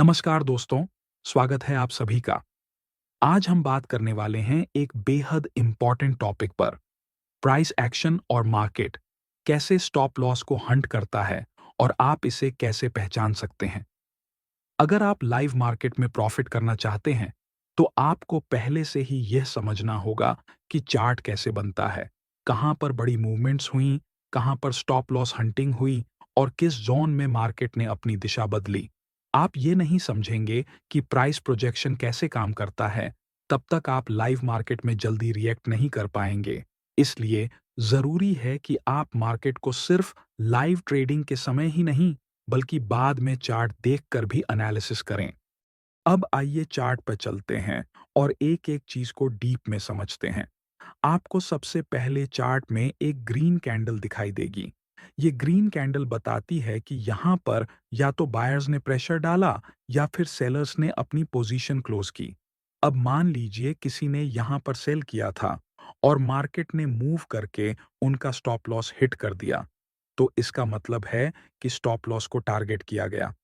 नमस्कार दोस्तों, स्वागत है आप सभी का। आज हम बात करने वाले हैं एक बेहद इम्पॉर्टेंट टॉपिक पर, प्राइस एक्शन और मार्केट, कैसे स्टॉप लॉस को हंट करता है और आप इसे कैसे पहचान सकते हैं। अगर आप लाइव मार्केट में प्रॉफिट करना चाहते हैं, तो आपको पहले से ही यह समझना होगा कि चार्ट कैसे बनता है, कहाँ पर बड़ी मूवमेंट्स हुई, कहाँ पर स्टॉप लॉस हंटिंग हुई और किस जोन में मार्केट ने अपनी दिशा बदली। आप ये नहीं समझेंगे कि प्राइस प्रोजेक्शन कैसे काम करता है, तब तक आप लाइव मार्केट में जल्दी रिएक्ट नहीं कर पाएंगे। इसलिए जरूरी है कि आप मार्केट को सिर्फ लाइव ट्रेडिंग के समय ही नहीं, बल्कि बाद में चार्ट देखकर भी एनालिसिस करें। अब आइए चार्ट पर चलते हैं और एक-एक चीज को डीप में समझते हैं। आपको सबसे पहले चार्ट में एक ग्रीन कैंडल दिखाई देगी। ये ग्रीन कैंडल बताती है कि यहाँ पर या तो बायर्स ने प्रेशर डाला या फिर सेलर्स ने अपनी पोजीशन क्लोज की। अब मान लीजिए किसी ने यहाँ पर सेल किया था और मार्केट ने मूव करके उनका स्टॉप लॉस हिट कर दिया। तो इसका मतलब है कि स्टॉप लॉस को टारगेट किया गया।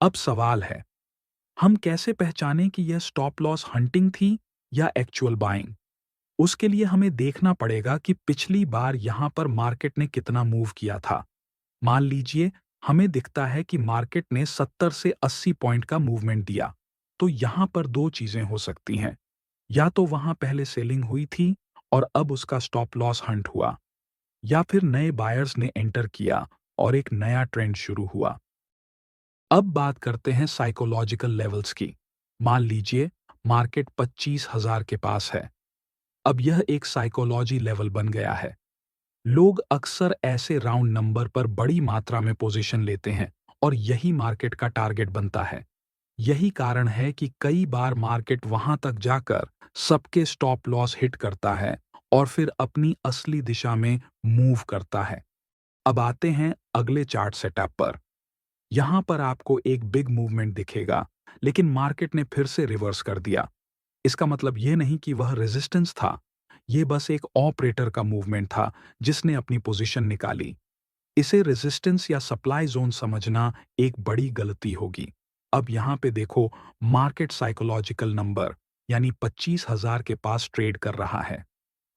अब सवाल है, हम कैसे पहचानें कि यह स्टॉप लॉस हंटिंग थी या एक्चुअल बाइंग? उसके लिए हमें देखना पड़ेगा कि पिछली बार यहां पर मार्केट ने कितना मूव किया था। मान लीजिए हमें दिखता है कि मार्केट ने 70 से 80 पॉइंट का मूवमेंट दिया। तो यहां पर दो चीजें हो सकती हैं। या तो वहां पहले सेलिंग हुई थी और अब उसका स्टॉप लॉस हंट हुआ, या फिर नए बायर्स ने एंटर किया और एक नया ट्रेंड शुरू हुआ। अब बात करते हैं साइकोलॉजिकल लेवल्स की। मान लीजिए मार्केट 25,000 के पास है। अब यह एक साइकोलॉजी लेवल बन गया है। लोग अक्सर ऐसे राउंड नंबर पर बड़ी मात्रा में पोजीशन लेते हैं और यही मार्केट का टारगेट बनता है। यही कारण है कि कई बार मार्केट वहां तक जाकर सबके स्टॉप लॉस हिट करता है और फिर अपनी असली दिशा में मूव करता है। अब आते हैं अगले चार्ट सेटअप पर। यहां पर आपको एक बिग मूवमेंट दिखेगा, लेकिन मार्केट ने फिर से रिवर्स कर दिया। इसका मतलब यह नहीं कि वह रेजिस्टेंस था, यह बस एक ऑपरेटर का मूवमेंट था जिसने अपनी पोजीशन निकाली। इसे रेजिस्टेंस या सप्लाई जोन समझना एक बड़ी गलती होगी। अब यहां पे देखो, मार्केट साइकोलॉजिकल नंबर यानी 25,000 के पास ट्रेड कर रहा है।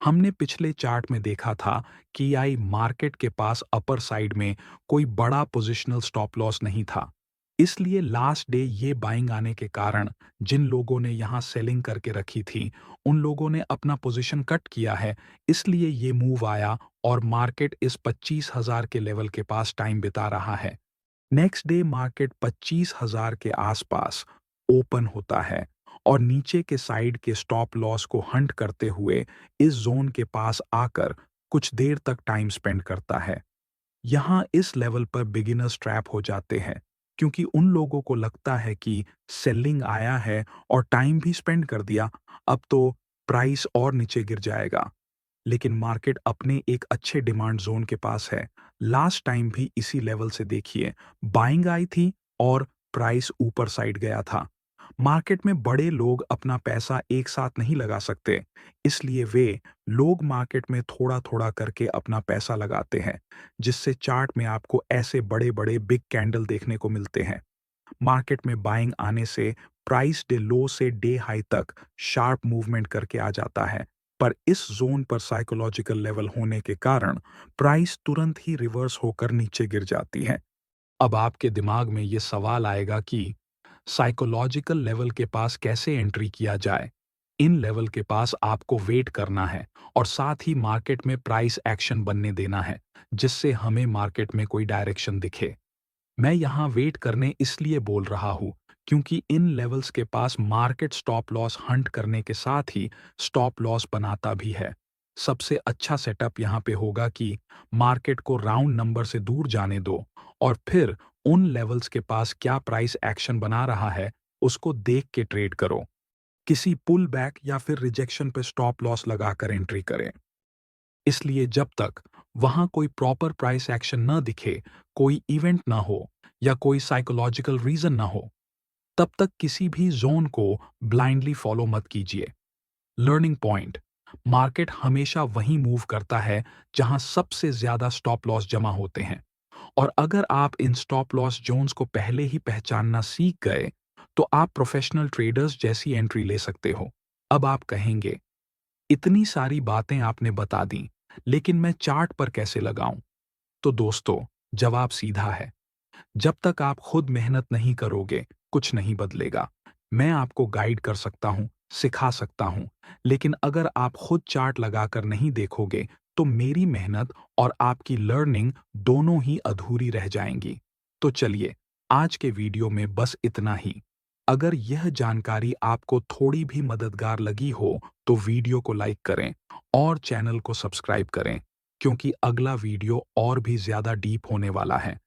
हमने पिछले चार्ट में देखा था कि आई मार्केट के पास अपर साइड में कोई बड़ा पोजिशनल स्टॉप लॉस नहीं था। इसलिए लास्ट डे ये बाइंग आने के कारण जिन लोगों ने यहां सेलिंग करके रखी थी, उन लोगों ने अपना पोजीशन कट किया है। इसलिए ये मूव आया और मार्केट इस 25,000 के लेवल के पास टाइम बिता रहा है। नेक्स्ट डे मार्केट 25,000 के आसपास ओपन होता है और नीचे के साइड के स्टॉप लॉस को हंट करते हुए इस जोन के पास आकर कुछ देर तक टाइम स्पेंड करता है। यहाँ इस लेवल पर बिगिनर्स ट्रैप हो जाते हैं, क्योंकि उन लोगों को लगता है कि सेलिंग आया है और टाइम भी स्पेंड कर दिया, अब तो प्राइस और नीचे गिर जाएगा। लेकिन मार्केट अपने एक अच्छे डिमांड जोन के पास है। लास्ट टाइम भी इसी लेवल से देखिए, बाइंग आई थी और प्राइस ऊपर साइड गया था। मार्केट में बड़े लोग अपना पैसा एक साथ नहीं लगा सकते, इसलिए वे लोग मार्केट में थोड़ा-थोड़ा करके अपना पैसा लगाते हैं, जिससे चार्ट में आपको ऐसे बड़े-बड़े बिग कैंडल देखने को मिलते हैं। मार्केट में बाइंग आने से प्राइस डे लो से डे हाई तक शार्प मूवमेंट करके आ जाता है, पर इस जोन पर साइकोलॉजिकल लेवल होने के कारण प्राइस तुरंत ही रिवर्स होकर नीचे गिर जाती है। अब आपके दिमाग में ये सवाल आएगा कि साइकोलॉजिकल लेवल के पास कैसे एंट्री किया जाए। इन लेवल के पास आपको वेट करना है और साथ ही मार्केट में प्राइस एक्शन बनने देना है, जिससे हमें मार्केट में कोई डायरेक्शन दिखे। मैं यहाँ वेट करने इसलिए बोल रहा हूँ, क्योंकि इन लेवल्स के पास मार्केट स्टॉप लॉस हंट करने के साथ ही स्टॉप लॉस बनाता भी है। सबसे अच्छा सेटअप यहाँ पे होगा कि मार्केट को राउंड नंबर से दूर जाने दो और फिर उन लेवल्स के पास क्या प्राइस एक्शन बना रहा है, उसको देख के ट्रेड करो। किसी पुल बैक या फिर रिजेक्शन पे स्टॉप लॉस लगाकर एंट्री करें। इसलिए जब तक वहां कोई प्रॉपर प्राइस एक्शन न दिखे, कोई इवेंट ना हो या कोई साइकोलॉजिकल रीजन ना हो, तब तक किसी भी जोन को ब्लाइंडली फॉलो मत कीजिए। लर्निंग पॉइंट, मार्केट हमेशा वहीं मूव करता है जहां सबसे ज्यादा स्टॉप लॉस जमा होते हैं। और अगर आप इन स्टॉप लॉस जोन्स को पहले ही पहचानना सीख गए, तो आप प्रोफेशनल ट्रेडर्स जैसी एंट्री ले सकते हो। अब आप कहेंगे, इतनी सारी बातें आपने बता दी, लेकिन मैं चार्ट पर कैसे लगाऊं? तो दोस्तों, जवाब सीधा है। जब तक आप खुद मेहनत नहीं करोगे, कुछ नहीं बदलेगा। मैं आपको गाइड कर सकता हूँ, सिखा सकता हूँ, लेकिन अगर आप खुद चार्ट लगाकर नहीं देखोगे, तो मेरी मेहनत और आपकी लर्निंग दोनों ही अधूरी रह जाएंगी। तो चलिए, आज के वीडियो में बस इतना ही। अगर यह जानकारी आपको थोड़ी भी मददगार लगी हो, तो वीडियो को लाइक करें और चैनल को सब्सक्राइब करें, क्योंकि अगला वीडियो और भी ज़्यादा डीप होने वाला है।